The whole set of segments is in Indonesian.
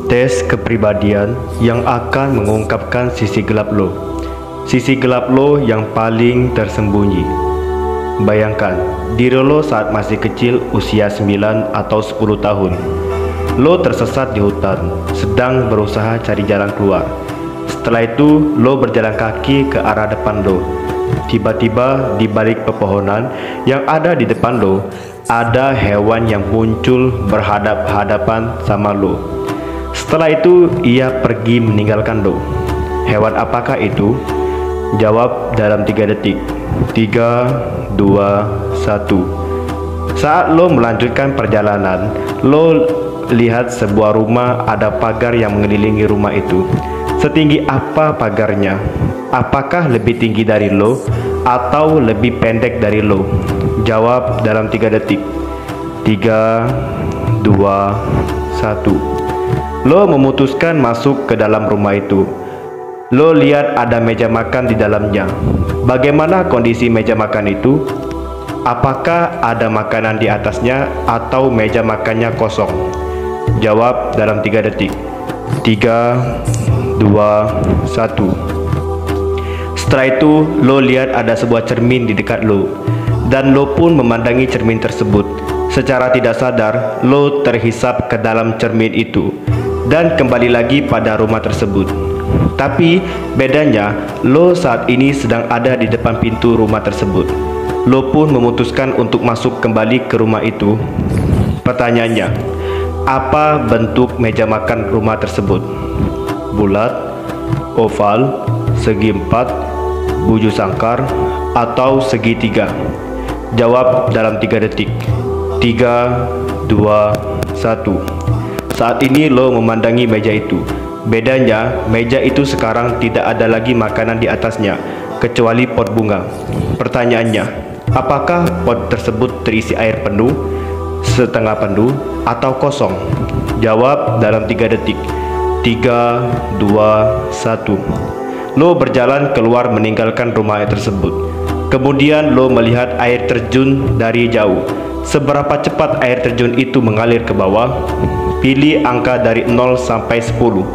Tes kepribadian yang akan mengungkapkan sisi gelap lo. Sisi gelap lo yang paling tersembunyi. Bayangkan, diri lo saat masih kecil usia 9 atau 10 tahun. Lo tersesat di hutan, sedang berusaha cari jalan keluar. Setelah itu, lo berjalan kaki ke arah depan lo. Tiba-tiba di balik pepohonan yang ada di depan lo, ada hewan yang muncul berhadap-hadapan sama lo. Setelah itu, ia pergi meninggalkan lo. Hewan apakah itu? Jawab dalam 3 detik. 3, 2, 1. Saat lo melanjutkan perjalanan, lo lihat sebuah rumah, ada pagar yang mengelilingi rumah itu. Setinggi apa pagarnya? Apakah lebih tinggi dari lo atau lebih pendek dari lo? Jawab dalam 3 detik. 3, 2, 1. Lo memutuskan masuk ke dalam rumah itu. Lo lihat ada meja makan di dalamnya. Bagaimana kondisi meja makan itu? Apakah ada makanan di atasnya atau meja makannya kosong? Jawab dalam 3 detik. 3, 2, 1. Setelah itu, lo lihat ada sebuah cermin di dekat lo, dan lo pun memandangi cermin tersebut. Secara tidak sadar, lo terhisap ke dalam cermin itu dan kembali lagi pada rumah tersebut. Tapi bedanya, lo saat ini sedang ada di depan pintu rumah tersebut. Lo pun memutuskan untuk masuk kembali ke rumah itu. Pertanyaannya, apa bentuk meja makan rumah tersebut? Bulat, oval, segi empat, bujur sangkar, atau segitiga? Jawab dalam 3 detik. 3, 2, 1. Saat ini lo memandangi meja itu. Bedanya, meja itu sekarang tidak ada lagi makanan di atasnya, kecuali pot bunga. Pertanyaannya, apakah pot tersebut terisi air penuh, setengah penuh, atau kosong? Jawab dalam 3 detik. 3, 2, 1. Lo berjalan keluar meninggalkan rumah tersebut. Kemudian lo melihat air terjun dari jauh. Seberapa cepat air terjun itu mengalir ke bawah? Pilih angka dari 0 sampai 10.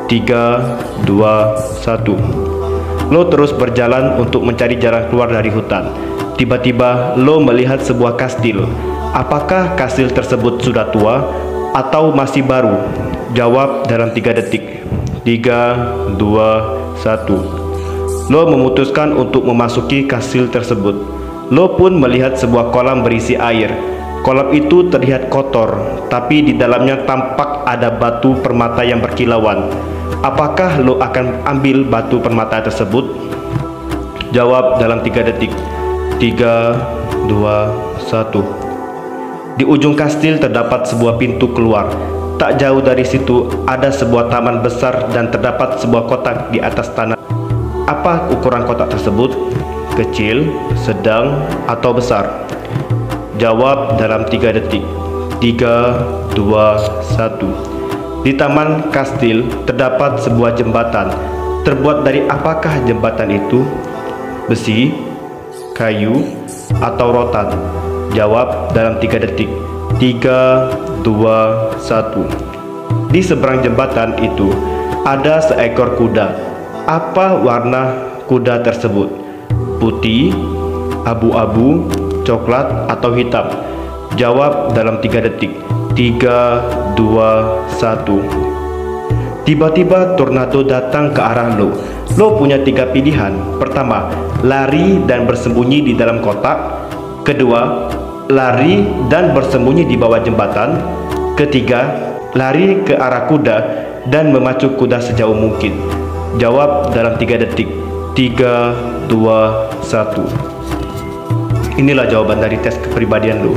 3, 2, 1. Lo terus berjalan untuk mencari jalan keluar dari hutan. Tiba-tiba lo melihat sebuah kastil. Apakah kastil tersebut sudah tua atau masih baru? Jawab dalam 3 detik. 3, 2, 1. Lo memutuskan untuk memasuki kastil tersebut. Lo pun melihat sebuah kolam berisi air. Kolam itu terlihat kotor, tapi di dalamnya tampak ada batu permata yang berkilauan. Apakah lo akan ambil batu permata tersebut? Jawab dalam 3 detik. 3, 2, 1. Di ujung kastil terdapat sebuah pintu keluar. Tak jauh dari situ ada sebuah taman besar dan terdapat sebuah kotak di atas tanah. Apa ukuran kotak tersebut? Kecil, sedang, atau besar? Jawab dalam 3 detik. 3, 2, 1. Di taman kastil terdapat sebuah jembatan. Terbuat dari apakah jembatan itu? Besi, kayu, atau rotan? Jawab dalam 3 detik. 3, 2, 1. Di seberang jembatan itu ada seekor kuda. Apa warna kuda tersebut? Putih, abu-abu, coklat, atau hitam? Jawab dalam 3 detik. 3, 2, 1. Tiba-tiba tornado datang ke arah lo. Lo punya 3 pilihan. Pertama, lari dan bersembunyi di dalam kotak. Kedua, lari dan bersembunyi di bawah jembatan. Ketiga, lari ke arah kuda dan memacu kuda sejauh mungkin. Jawab dalam 3 detik. 3, 2, 1. Inilah jawaban dari tes kepribadian lo.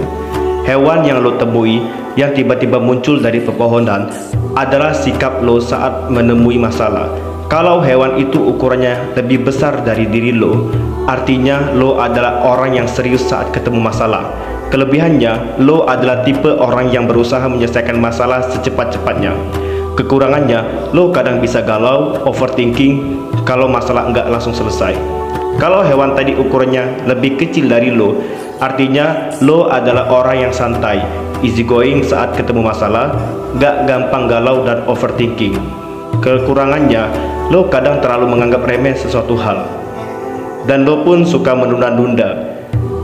Hewan yang lo temui yang tiba-tiba muncul dari pepohonan adalah sikap lo saat menemui masalah. Kalau hewan itu ukurannya lebih besar dari diri lo, artinya lo adalah orang yang serius saat ketemu masalah. Kelebihannya, lo adalah tipe orang yang berusaha menyelesaikan masalah secepat-cepatnya. Kekurangannya, lo kadang bisa galau, overthinking kalau masalah enggak langsung selesai. Kalau hewan tadi ukurannya lebih kecil dari lo, artinya lo adalah orang yang santai, easy going saat ketemu masalah, gak gampang galau dan overthinking. Kekurangannya, lo kadang terlalu menganggap remeh sesuatu hal. Dan lo pun suka menunda-nunda.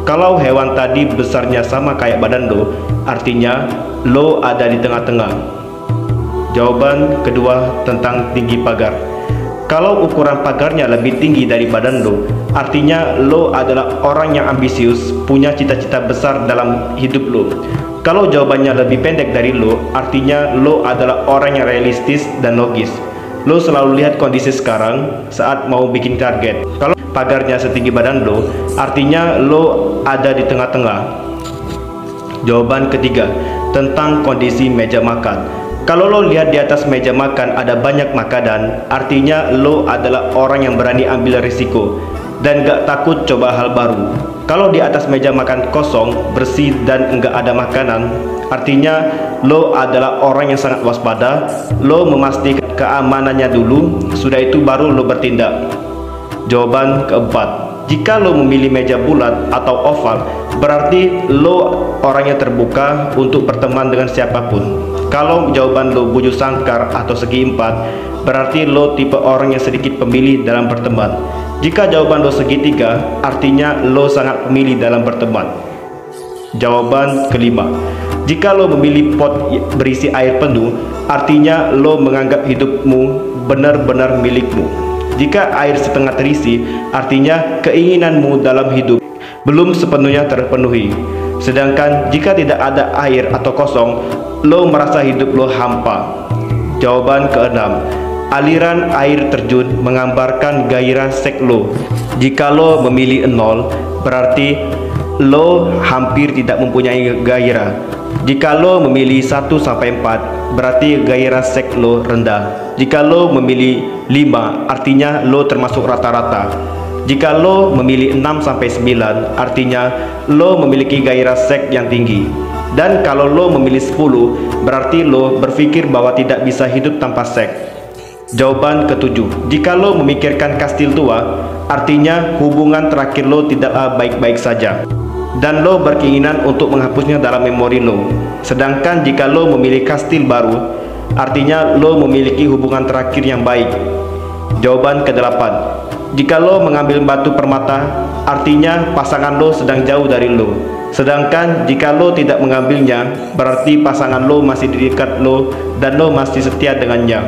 Kalau hewan tadi besarnya sama kayak badan lo, artinya lo ada di tengah-tengah. Jawaban kedua tentang tinggi pagar. Kalau ukuran pagarnya lebih tinggi dari badan lo, artinya lo adalah orang yang ambisius, punya cita-cita besar dalam hidup lo. Kalau jawabannya lebih pendek dari lo, artinya lo adalah orang yang realistis dan logis. Lo selalu lihat kondisi sekarang saat mau bikin target. Kalau pagarnya setinggi badan lo, artinya lo ada di tengah-tengah. Jawaban ketiga tentang kondisi meja makan. Kalau lo lihat di atas meja makan ada banyak makanan, artinya lo adalah orang yang berani ambil risiko dan gak takut coba hal baru. Kalau di atas meja makan kosong, bersih dan enggak ada makanan, artinya lo adalah orang yang sangat waspada. Lo memastikan keamanannya dulu, sudah itu baru lo bertindak. Jawaban keempat, jika lo memilih meja bulat atau oval, berarti lo orang yang terbuka untuk berteman dengan siapapun. Kalau jawaban lo bujur sangkar atau segi empat, berarti lo tipe orang yang sedikit pemilih dalam berteman. Jika jawaban lo segitiga, artinya lo sangat pemilih dalam berteman. Jawaban kelima, jika lo memilih pot berisi air penuh, artinya lo menganggap hidupmu benar-benar milikmu. Jika air setengah terisi, artinya keinginanmu dalam hidup belum sepenuhnya terpenuhi. Sedangkan jika tidak ada air atau kosong, lo merasa hidup lo hampa. Jawaban keenam, aliran air terjun menggambarkan gairah seks lo. Jika lo memilih 0, berarti lo hampir tidak mempunyai gairah. Jika lo memilih 1-4, berarti gairah seks lo rendah. Jika lo memilih 5, artinya lo termasuk rata-rata. Jika lo memilih 6-9, artinya lo memiliki gairah seks yang tinggi. Dan kalau lo memilih 10, berarti lo berpikir bahwa tidak bisa hidup tanpa seks. Jawaban ketujuh, jika lo memikirkan kastil tua, artinya hubungan terakhir lo tidaklah baik-baik saja dan lo berkeinginan untuk menghapusnya dalam memori lo. Sedangkan jika lo memilih kastil baru, artinya lo memiliki hubungan terakhir yang baik. Jawaban kedelapan, jika lo mengambil batu permata, artinya pasangan lo sedang jauh dari lo. Sedangkan jika lo tidak mengambilnya, berarti pasangan lo masih di dekat lo dan lo masih setia dengannya.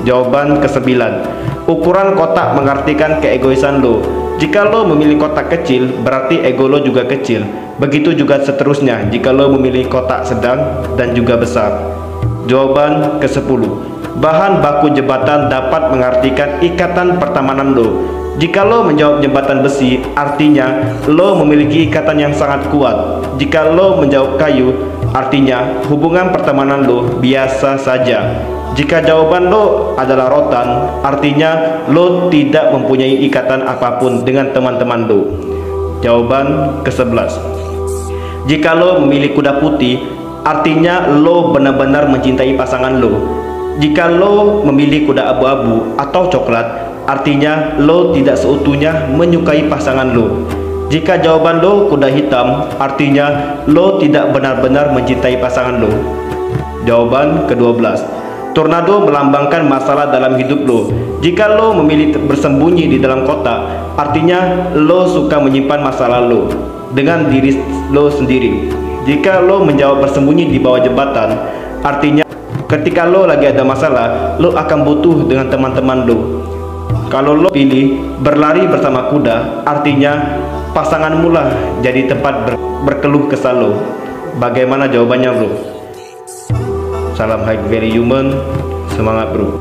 Jawaban kesembilan, ukuran kotak mengartikan keegoisan lo. Jika lo memilih kotak kecil, berarti ego lo juga kecil. Begitu juga seterusnya jika lo memilih kotak sedang dan juga besar. Jawaban ke-10, bahan baku jembatan dapat mengartikan ikatan pertemanan lo. Jika lo menjawab jembatan besi, artinya lo memiliki ikatan yang sangat kuat. Jika lo menjawab kayu, artinya hubungan pertemanan lo biasa saja. Jika jawaban lo adalah rotan, artinya lo tidak mempunyai ikatan apapun dengan teman-teman lo. Jawaban ke-11, jika lo memilih kuda putih, artinya lo benar-benar mencintai pasangan lo. Jika lo memilih kuda abu-abu atau coklat, artinya lo tidak seutuhnya menyukai pasangan lo. Jika jawaban lo kuda hitam, artinya lo tidak benar-benar mencintai pasangan lo. Jawaban ke-12, tornado melambangkan masalah dalam hidup lo. Jika lo memilih bersembunyi di dalam kotak, artinya lo suka menyimpan masalah lo dengan diri lo sendiri. Jika lo menjawab bersembunyi di bawah jembatan, artinya ketika lo lagi ada masalah, lo akan butuh dengan teman-teman lo. Kalau lo pilih berlari bersama kuda, artinya pasanganmu lah jadi tempat berkeluh kesah lo. Bagaimana jawabannya bro? Salam high value human, semangat bro.